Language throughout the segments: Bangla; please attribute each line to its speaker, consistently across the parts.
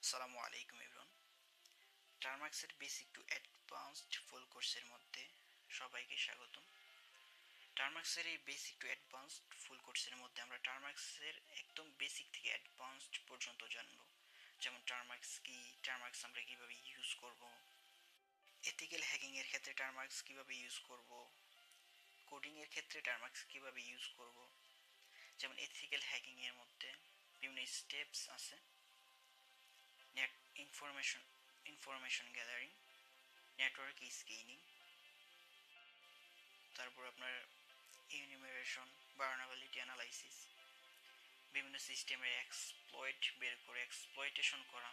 Speaker 1: আসসালামু আলাইকুম এভরিওয়ান। টার্মাক্সের বেসিক টু অ্যাডভান্সড ফুল কোর্সের মধ্যে সবাইকে স্বাগতম। টার্মাক্সের এই বেসিক টু অ্যাডভান্সড ফুল কোর্সের মধ্যে আমরা টার্মাক্সের একদম বেসিক থেকে অ্যাডভান্সড পর্যন্ত জানব। যেমন টার্মাক্স কি, টার্মাক্স আমরা কিভাবে ইউজ করব, এথিক্যাল হ্যাকিং এর ক্ষেত্রে টার্মাক্স কিভাবে ইউজ করব, কোডিং এর ক্ষেত্রে টার্মাক্স কিভাবে ইউজ করব। যেমন এথিক্যাল হ্যাকিং এর মধ্যে বিভিন্ন স্টেপস আছে। Net information gathering, network scanning, তারপর আপনার ইউনিমারেশন, ভালনারেবিলিটি অ্যানালাইসিস, বিভিন্ন সিস্টেমের এক্সপ্লয়েট বের করে এক্সপ্লয়টেশন করা,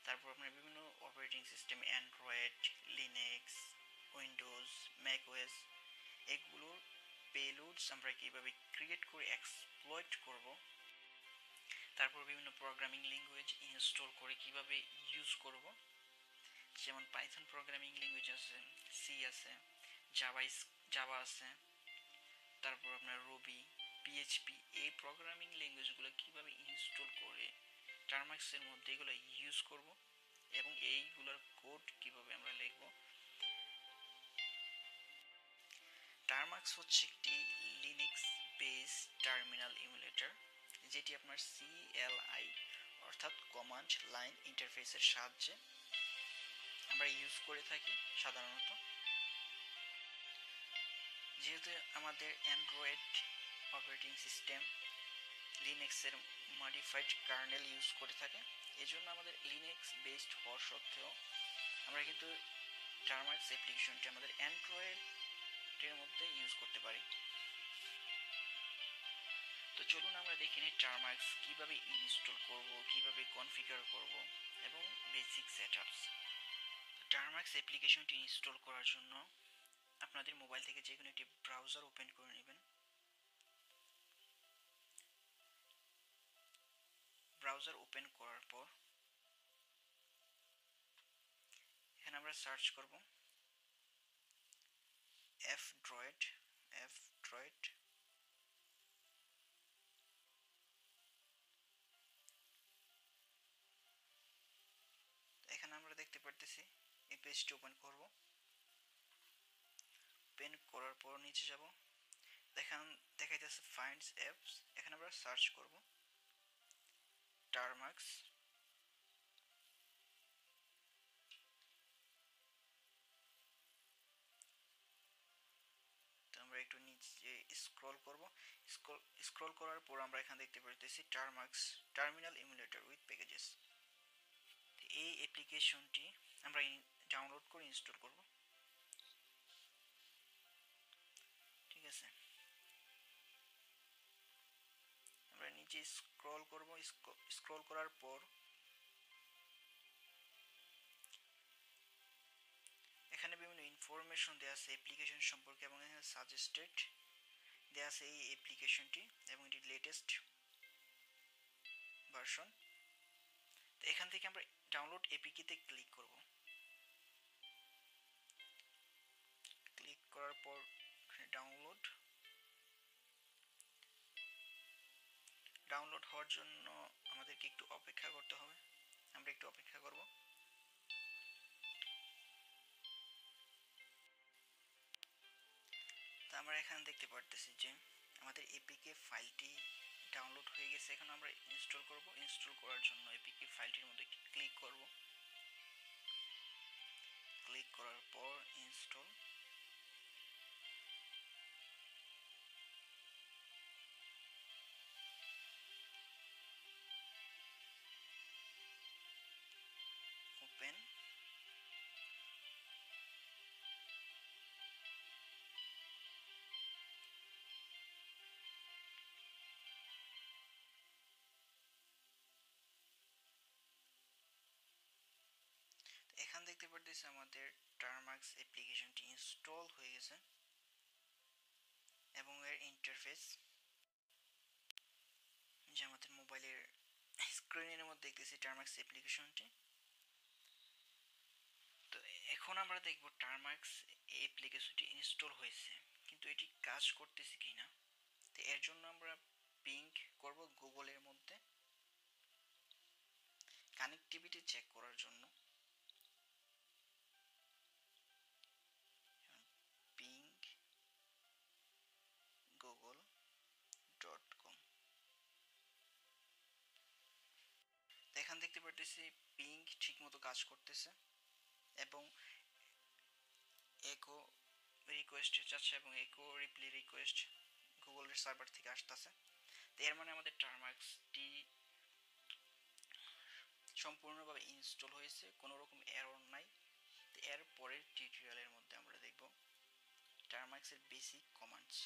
Speaker 1: তারপর আপনার বিভিন্ন operating system Android, Linux, Windows, macOS, এগুলোর পেলোডস আমরা কীভাবে ক্রিয়েট করে এক্সপ্লয়েট করব, তারপর বিভিন্ন প্রোগ্রামিং ল্যাঙ্গুয়েজ ইনস্টল করে কিভাবে ইউজ করব। যেমন পাইথন প্রোগ্রামিং ল্যাঙ্গুয়েজ আছে, সি আছে, জাভা আছে, তারপর আপনার রুবি, পিএইচপি, এই প্রোগ্রামিং ল্যাঙ্গুয়েজগুলো কিভাবে ইনস্টল করে টার্মাক্সের মধ্যে এগুলো ইউজ করব এবং এইগুলোর কোড কিভাবে আমরা লিখব। টার্মাক্স হচ্ছে একটি লিনাক্স বেস টার্মিনাল ইমুলেটর, যেটি আপনার সিএলআই অর্থাৎ কমান্ড লাইন ইন্টারফেসের সাহায্যে আমরা ইউজ করে থাকি সাধারণত। যেহেতু আমাদের অ্যান্ড্রয়েড অপারেটিং সিস্টেম লিনাক্সের মডিফাইড কার্নেল ইউজ করে থাকে, এজন্য আমাদের লিনাক্স বেসড হওয়ার সত্ত্বেও আমরা কিন্তু টার্মাক্স অ্যাপ্লিকেশনটি আমাদের অ্যান্ড্রয়েডের মধ্যে ইউজ করতে পারি। তো চলুন আমরা দেখে নিই টার্মাক্স কীভাবে ইনস্টল করব, কীভাবে কনফিগার করব এবং বেসিক সেটআপস। টার্মাক্স অ্যাপ্লিকেশনটি ইনস্টল করার জন্য আপনাদের মোবাইল থেকে যে কোনো একটি ব্রাউজার ওপেন করে নেবেন। ব্রাউজার ওপেন করার পর এখানে আমরা সার্চ করব ফড্রয়েড। এখানে আমরা দেখতে পারতেছি এই পেজটি ওপেন করব। ওপেন করার পর নিচে যাব, দেখাইতেছে ফাইন্ডস অ্যাপস, এখানে আমরা সার্চ করব টার্মাক্স। তো আমরা একটু নিচে স্ক্রল করব। স্ক্রল করার পর আমরা এখানে দেখতে পারতেছি Termux terminal emulator with packages. এই অ্যাপ্লিকেশনটি আমরা ডাউনলোড করে ইনস্টল করব। ঠিক আছে, আমরা নিচে স্ক্রল করব। স্ক্রল করার পর এখানে বিভিন্ন ইনফরমেশন দেওয়া আছে অ্যাপ্লিকেশন সম্পর্কে এবং এখানে সাজেস্টেড দেওয়া আছে এই অ্যাপ্লিকেশনটি এবং এটি লেটেস্ট ভার্সন। তো এখান থেকে আমরা ডাউনলোড এপিকেতে ক্লিক করব। ক্লিক করার পর ডাউনলোড হওয়ার জন্য আমাদেরকে একটু অপেক্ষা করতে হবে। আমরা একটু অপেক্ষা করব। তো আমরা এখানে দেখতে পারতেছি যে আমাদের এপিকে ফাইলটি ডাউনলোড হয়ে গেছে। এখন আমরা ইনস্টল করব। ইনস্টল করার জন্য এপিকে ফাইলটির মধ্যে ক্লিক করব। ক্লিক করার পর ইনস্টল। ওপেন। এখান দেখতে পারতেছি আমাদের টার্মাক্স অ্যাপ্লিকেশনটি ইনস্টল হয়ে গেছে এবং এর ইন্টারফেস যে আমাদের মোবাইলের স্ক্রিনের মধ্যে দেখতেছি টার্মাক্স অ্যাপ্লিকেশনটি। তো এখন আমরা দেখব টার্মাক্স অ্যাপ্লিকেশনটি ইনস্টল হয়েছে, কিন্তু এটি কাজ করতেছে কিনা। তো এর জন্য আমরা পিং করব গুগলের মধ্যে। কানেক্টিভিটি চেক করার জন্য ping.google.com। এখান দেখতে পারতেছি পিং ঠিকমতো কাজ করতেছে এবং একো রিকোয়েস্ট যাচ্ছে এবং একো রিপ্লাই রিকোয়েস্ট গুগলের সার্ভার থেকে আসতেছে। তো এর মানে আমাদের টার্মাক্সটি সম্পূর্ণভাবে ইনস্টল হয়েছে, কোনো রকম এরর নাই। তো এর পরের টিউটোরিয়ালের মধ্যে আমরা দেখব টার্মাক্সের বেসিক কমান্ডস।